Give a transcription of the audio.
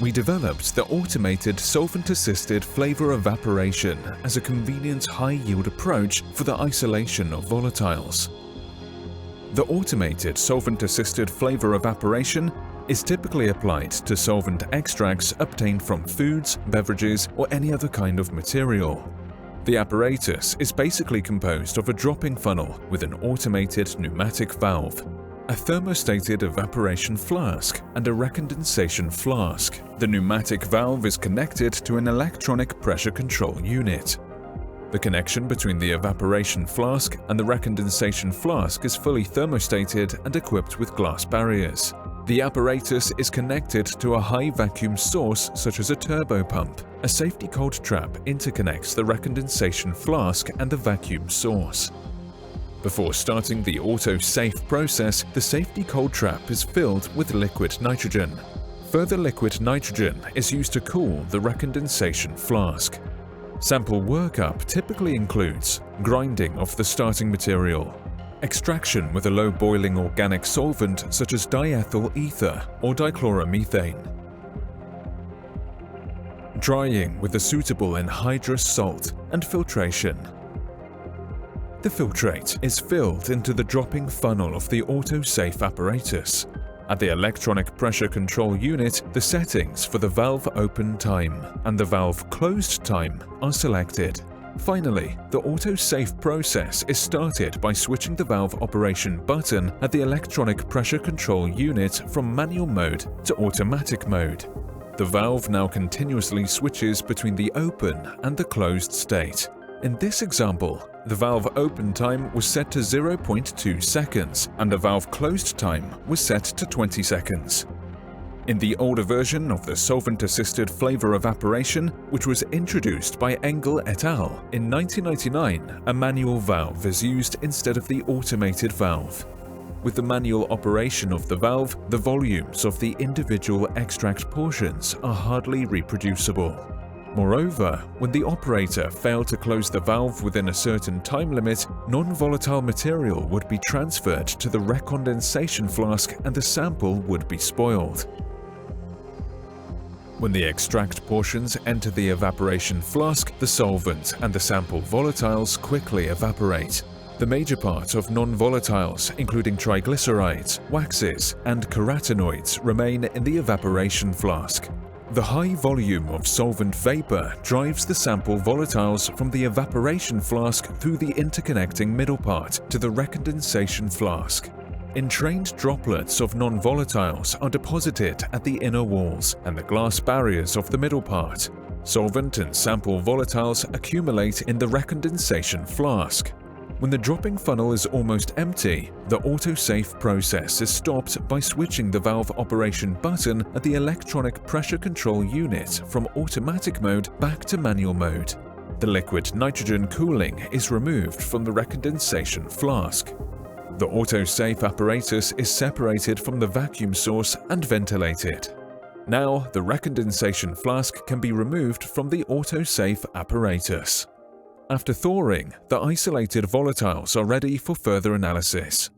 we developed the automated solvent-assisted flavor evaporation as a convenient high-yield approach for the isolation of volatiles. The automated solvent-assisted flavor evaporation is typically applied to solvent extracts obtained from foods, beverages, or any other kind of material. The apparatus is basically composed of a dropping funnel with an automated pneumatic valve, a thermostated evaporation flask, and a recondensation flask. The pneumatic valve is connected to an electronic pressure control unit. The connection between the evaporation flask and the recondensation flask is fully thermostated and equipped with glass barriers. The apparatus is connected to a high vacuum source such as a turbo pump. A safety cold trap interconnects the recondensation flask and the vacuum source. Before starting the auto-safe process, the safety cold trap is filled with liquid nitrogen. Further liquid nitrogen is used to cool the recondensation flask. Sample workup typically includes grinding of the starting material, extraction with a low boiling organic solvent such as diethyl ether or dichloromethane, drying with a suitable anhydrous salt, and filtration. The filtrate is filled into the dropping funnel of the auto-safe apparatus. At the electronic pressure control unit, the settings for the valve open time and the valve closed time are selected. Finally, the auto-safe process is started by switching the valve operation button at the electronic pressure control unit from manual mode to automatic mode. The valve now continuously switches between the open and the closed state. In this example, the valve open time was set to 0.2 seconds and the valve closed time was set to 20 seconds. In the older version of the solvent-assisted flavor evaporation, which was introduced by Engel et al. In 1999, a manual valve is used instead of the automated valve. With the manual operation of the valve, the volumes of the individual extract portions are hardly reproducible. Moreover, when the operator failed to close the valve within a certain time limit, non-volatile material would be transferred to the recondensation flask and the sample would be spoiled. When the extract portions enter the evaporation flask, the solvent and the sample volatiles quickly evaporate. The major part of non-volatiles, including triglycerides, waxes, and carotenoids, remain in the evaporation flask. The high volume of solvent vapor drives the sample volatiles from the evaporation flask through the interconnecting middle part to the recondensation flask. Entrained droplets of non-volatiles are deposited at the inner walls and the glass barriers of the middle part. Solvent and sample volatiles accumulate in the recondensation flask. When the dropping funnel is almost empty, the autosave process is stopped by switching the valve operation button at the electronic pressure control unit from automatic mode back to manual mode. The liquid nitrogen cooling is removed from the recondensation flask. The autosave apparatus is separated from the vacuum source and ventilated. Now, the recondensation flask can be removed from the autosave apparatus. After thawing, the isolated volatiles are ready for further analysis.